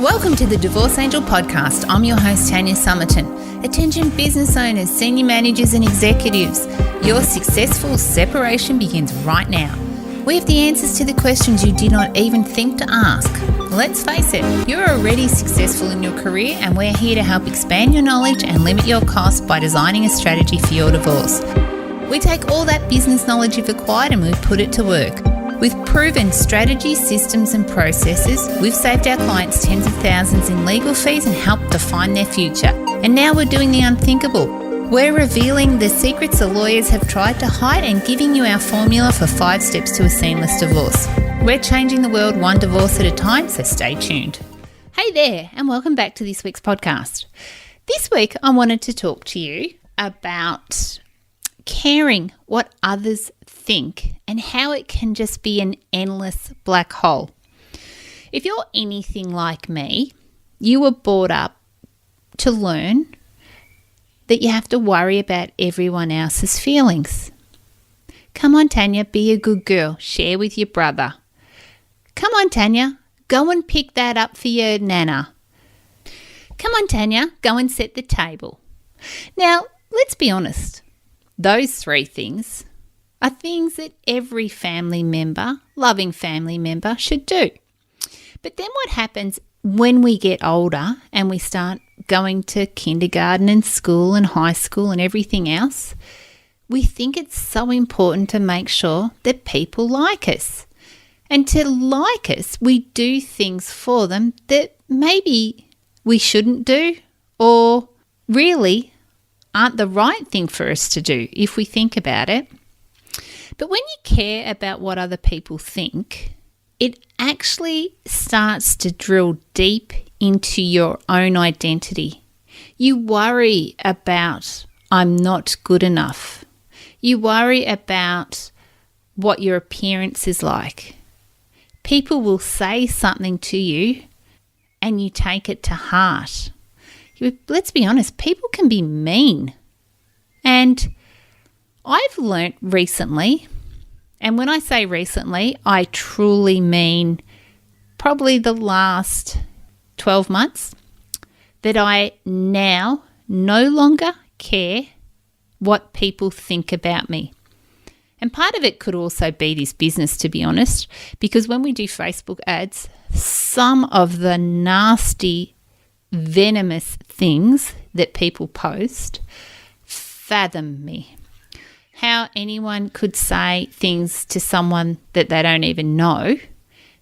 Welcome to the Divorce Angel podcast. I'm your host, Tanya Summerton. Attention business owners, senior managers and executives. Your successful separation begins right now. We have the answers to the questions you did not even think to ask. Let's face it, you're already successful in your career and we're here to help expand your knowledge and limit your costs by designing a strategy for your divorce. We take all that business knowledge you've acquired and we put it to work. With proven strategies, systems and processes, we've saved our clients tens of thousands in legal fees and helped define their future. And now we're doing the unthinkable. We're revealing the secrets the lawyers have tried to hide and giving you our formula for 5 steps to a seamless divorce. We're changing the world one divorce at a time, so stay tuned. Hey there, and welcome back to this week's podcast. This week, I wanted to talk to you about caring what others think and how it can just be an endless black hole. If you're anything like me, you were brought up to learn that you have to worry about everyone else's feelings. Come on, Tanya, be a good girl. Share with your brother. Come on, Tanya, go and pick that up for your nana. Come on, Tanya, go and set the table. Now, let's be honest. Those 3 things are things that every family member, loving family member, should do. But then what happens when we get older and we start going to kindergarten and school and high school and everything else, we think it's so important to make sure that people like us. And to like us, we do things for them that maybe we shouldn't do or really aren't the right thing for us to do if we think about it. But when you care about what other people think, it actually starts to drill deep into your own identity. You worry about, I'm not good enough. You worry about what your appearance is like. People will say something to you and you take it to heart. Let's be honest, people can be mean. And I've learnt recently, and when I say recently, I truly mean probably the last 12 months, that I now no longer care what people think about me. And part of it could also be this business, to be honest, because when we do Facebook ads, some of the nasty, venomous things that people post fathom me. How anyone could say things to someone that they don't even know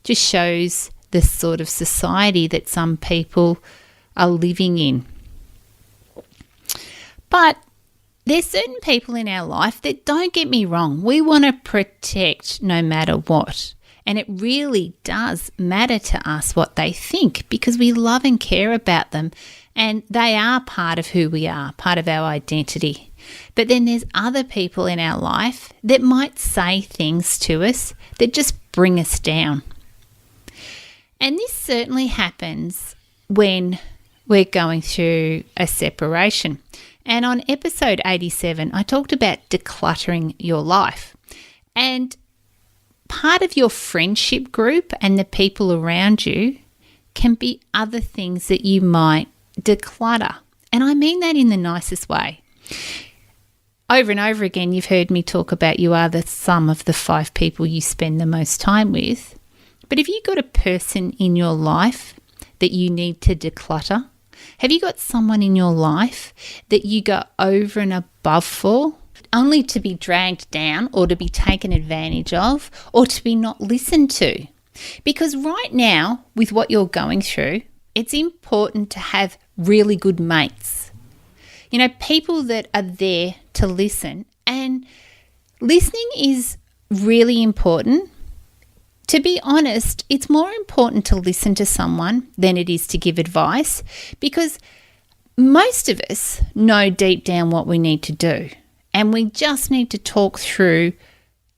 just shows the sort of society that some people are living in. But there's certain people in our life that, don't get me wrong, we want to protect no matter what. And it really does matter to us what they think because we love and care about them and they are part of who we are, part of our identity. But then there's other people in our life that might say things to us that just bring us down. And this certainly happens when we're going through a separation. And on episode 87, I talked about decluttering your life. And part of your friendship group and the people around you can be other things that you might declutter. And I mean that in the nicest way. Over and over again, you've heard me talk about you are the sum of the 5 people you spend the most time with. But have you got a person in your life that you need to declutter? Have you got someone in your life that you go over and above for, only to be dragged down or to be taken advantage of or to be not listened to? Because right now, with what you're going through, it's important to have really good mates. You know, people that are there to listen. And listening is really important. To be honest, it's more important to listen to someone than it is to give advice because most of us know deep down what we need to do. And we just need to talk through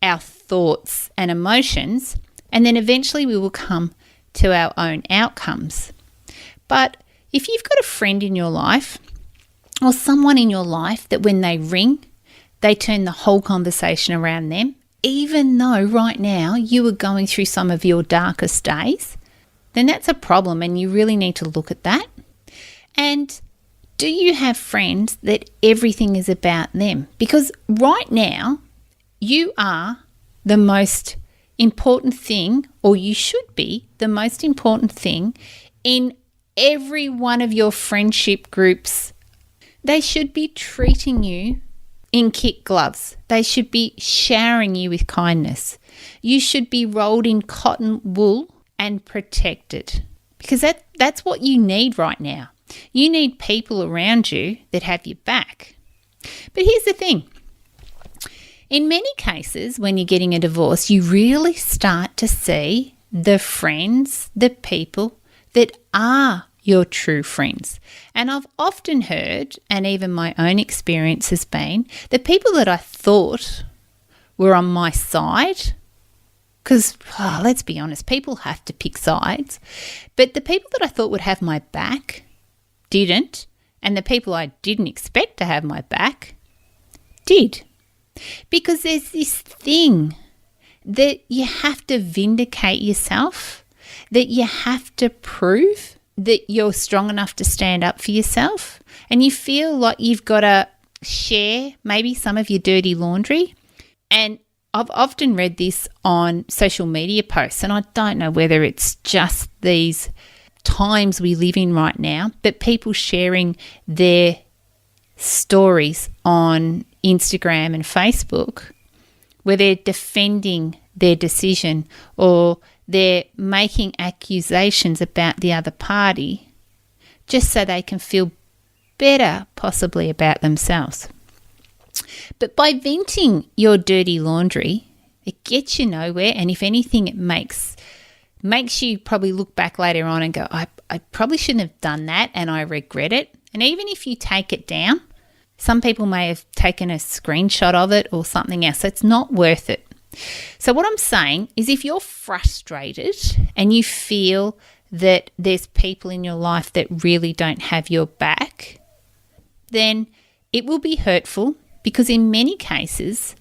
our thoughts and emotions, and then eventually we will come to our own outcomes. But if you've got a friend in your life or someone in your life that when they ring, they turn the whole conversation around them, even though right now you are going through some of your darkest days, then that's a problem and you really need to look at that. And do you have friends that everything is about them? Because right now, you are the most important thing, or you should be the most important thing in every one of your friendship groups. They should be treating you in kid gloves. They should be showering you with kindness. You should be rolled in cotton wool and protected, because that's what you need right now. You need people around you that have your back. But here's the thing. In many cases, when you're getting a divorce, you really start to see the friends, the people that are your true friends. And I've often heard, and even my own experience has been, the people that I thought were on my side, because let's be honest, people have to pick sides, but the people that I thought would have my back didn't, and the people I didn't expect to have my back did. Because there's this thing that you have to vindicate yourself, that you have to prove that you're strong enough to stand up for yourself, and you feel like you've got to share maybe some of your dirty laundry. And I've often read this on social media posts, and I don't know whether it's just these times we live in right now, but people sharing their stories on Instagram and Facebook where they're defending their decision or they're making accusations about the other party just so they can feel better possibly about themselves. But by venting your dirty laundry, it gets you nowhere, and if anything, it makes you probably look back later on and go, I probably shouldn't have done that and I regret it. And even if you take it down, some people may have taken a screenshot of it or something else. So it's not worth it. So what I'm saying is, if you're frustrated and you feel that there's people in your life that really don't have your back, then it will be hurtful, because in many cases,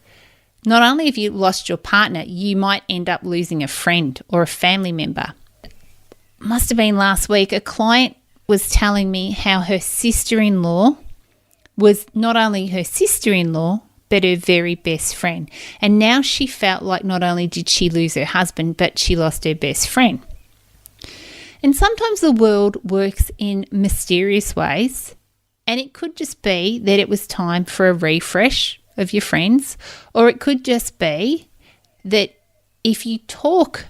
not only have you lost your partner, you might end up losing a friend or a family member. Must have been last week, a client was telling me how her sister-in-law was not only her sister-in-law, but her very best friend. And now she felt like not only did she lose her husband, but she lost her best friend. And sometimes the world works in mysterious ways, and it could just be that it was time for a refresh of your friends, or it could just be that if you talk,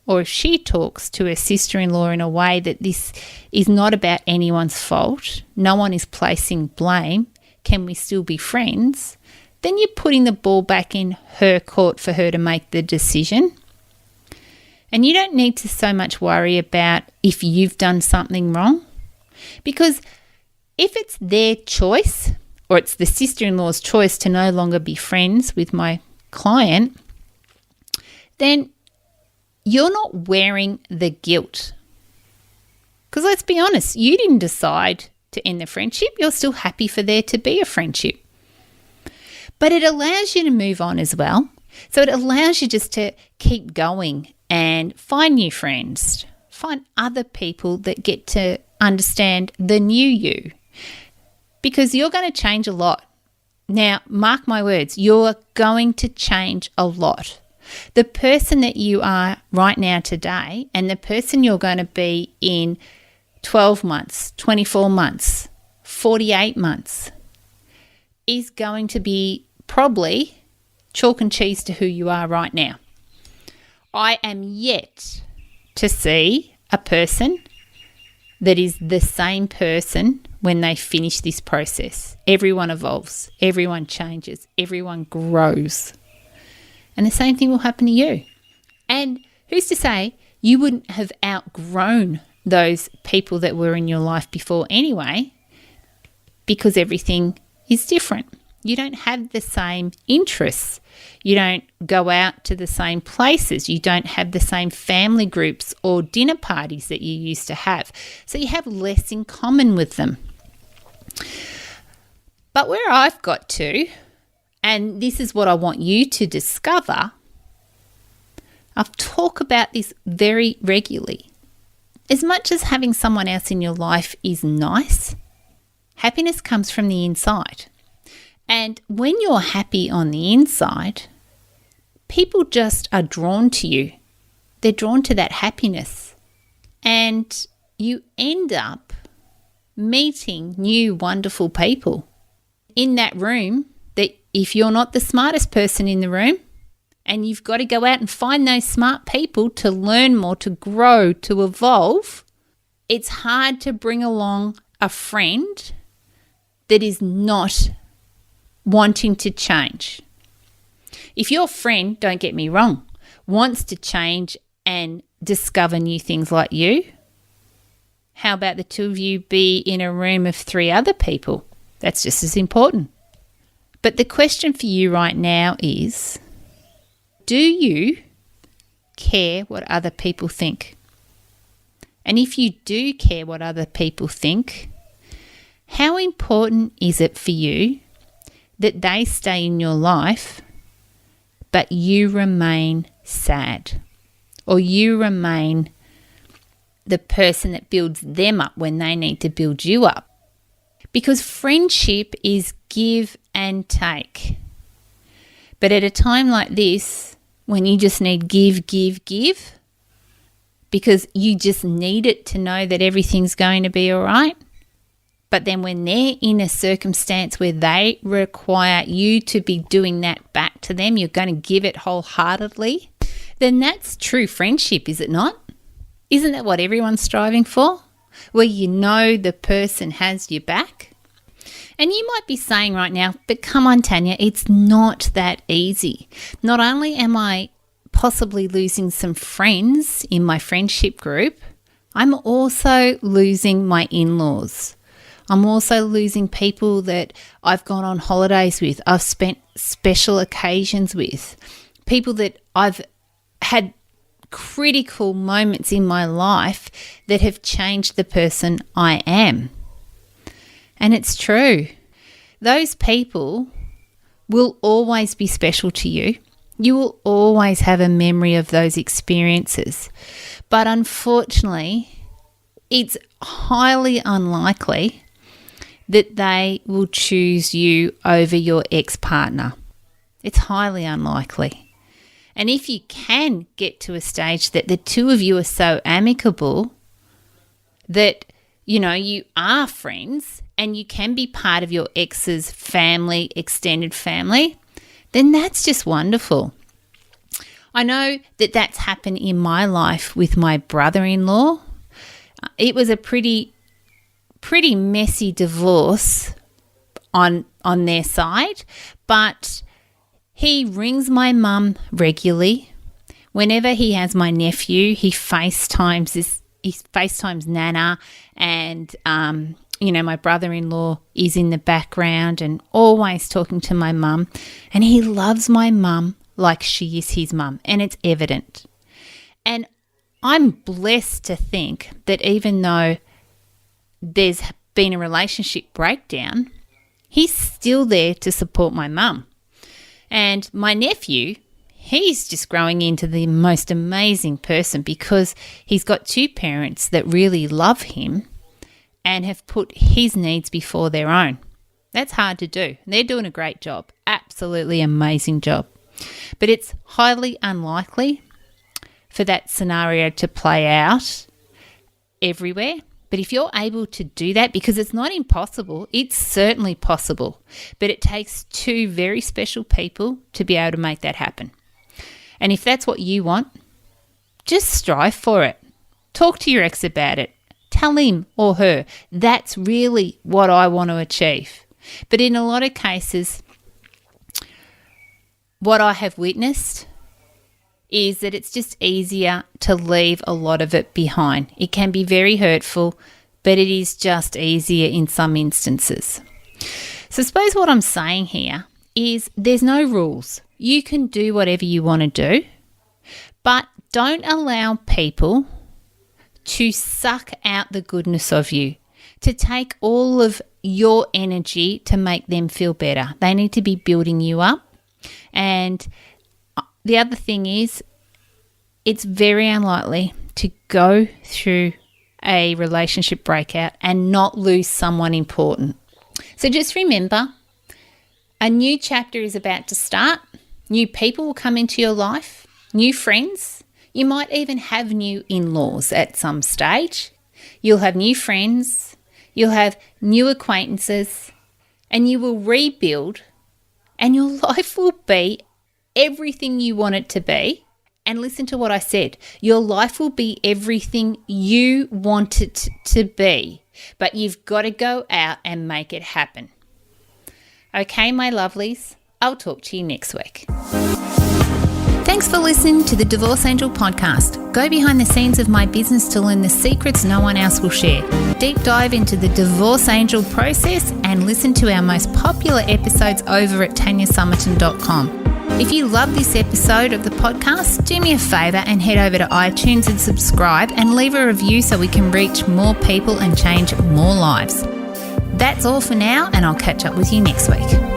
or if she talks to her sister-in-law in a way that this is not about anyone's fault, no one is placing blame, can we still be friends, then you're putting the ball back in her court for her to make the decision. And you don't need to so much worry about if you've done something wrong, because if it's their choice, or it's the sister-in-law's choice to no longer be friends with my client, then you're not wearing the guilt. Because let's be honest, you didn't decide to end the friendship. You're still happy for there to be a friendship. But it allows you to move on as well. So it allows you just to keep going and find new friends, find other people that get to understand the new you. Because you're going to change a lot. Now, mark my words, you're going to change a lot. The person that you are right now today and the person you're going to be in 12 months, 24 months, 48 months is going to be probably chalk and cheese to who you are right now. I am yet to see a person that is the same person when they finish this process. Everyone evolves, everyone changes, everyone grows. And the same thing will happen to you. And who's to say you wouldn't have outgrown those people that were in your life before anyway, because everything is different. You don't have the same interests. You don't go out to the same places. You don't have the same family groups or dinner parties that you used to have. So you have less in common with them. But where I've got to, and this is what I want you to discover, I've talked about this very regularly. as much as having someone else in your life is nice, happiness comes from the inside. And when you're happy on the inside, people just are drawn to you. They're drawn to that happiness. And you end up meeting new wonderful people in that room that if you're not the smartest person in the room, and you've got to go out and find those smart people to learn more, to grow, to evolve, it's hard to bring along a friend that is not wanting to change. If your friend, don't get me wrong, wants to change and discover new things like you, how about the two of you be in a room of 3 other people? That's just as important. But the question for you right now is, do you care what other people think? And if you do care what other people think, how important is it for you that they stay in your life, but you remain sad, or you remain the person that builds them up when they need to build you up? Because friendship is give and take. But at a time like this, when you just need give, because you just need it to know that everything's going to be all right. But then when they're in a circumstance where they require you to be doing that back to them, you're going to give it wholeheartedly, then that's true friendship, is it not? Isn't that what everyone's striving for? Where you know the person has your back? And you might be saying right now, but come on, Tanya, it's not that easy. Not only am I possibly losing some friends in my friendship group, I'm also losing my in-laws. I'm also losing people that I've gone on holidays with, I've spent special occasions with, people that I've had critical moments in my life that have changed the person I am. And it's true. Those people will always be special to you. You will always have a memory of those experiences. But unfortunately, it's highly unlikely that they will choose you over your ex-partner. It's highly unlikely. And if you can get to a stage that the two of you are so amicable that, you are friends and you can be part of your ex's family, extended family, then that's just wonderful. I know that that's happened in my life with my brother-in-law. It was a pretty messy divorce on their side, but he rings my mum regularly. Whenever he has my nephew, he FaceTimes Nana, and my brother-in-law is in the background and always talking to my mum, and he loves my mum like she is his mum, and it's evident. And I'm blessed to think that even though there's been a relationship breakdown, he's still there to support my mum. And my nephew, he's just growing into the most amazing person because he's got 2 parents that really love him and have put his needs before their own. That's hard to do. They're doing a great job. Absolutely amazing job. But it's highly unlikely for that scenario to play out everywhere. But if you're able to do that, because it's not impossible, it's certainly possible, but it takes 2 very special people to be able to make that happen. And if that's what you want, just strive for it. Talk to your ex about it. Tell him or her, that's really what I want to achieve. But in a lot of cases, what I have witnessed is that it's just easier to leave a lot of it behind. It can be very hurtful, but it is just easier in some instances. So I suppose what I'm saying here is there's no rules. You can do whatever you want to do, but don't allow people to suck out the goodness of you, to take all of your energy to make them feel better. They need to be building you up. And the other thing is, it's very unlikely to go through a relationship breakout and not lose someone important. So just remember, a new chapter is about to start. New people will come into your life, new friends. You might even have new in-laws at some stage. You'll have new friends. You'll have new acquaintances, and you will rebuild, and your life will be everything you want it to be. And listen to what I said. Your life will be everything you want it to be, but you've got to go out and make it happen. Okay, my lovelies, I'll talk to you next week. Thanks for listening to the Divorce Angel podcast. Go behind the scenes of my business to learn the secrets no one else will share. Deep dive into the Divorce Angel process and listen to our most popular episodes over at tanyasummerton.com. If you love this episode of the podcast, do me a favour and head over to iTunes and subscribe and leave a review so we can reach more people and change more lives. That's all for now, and I'll catch up with you next week.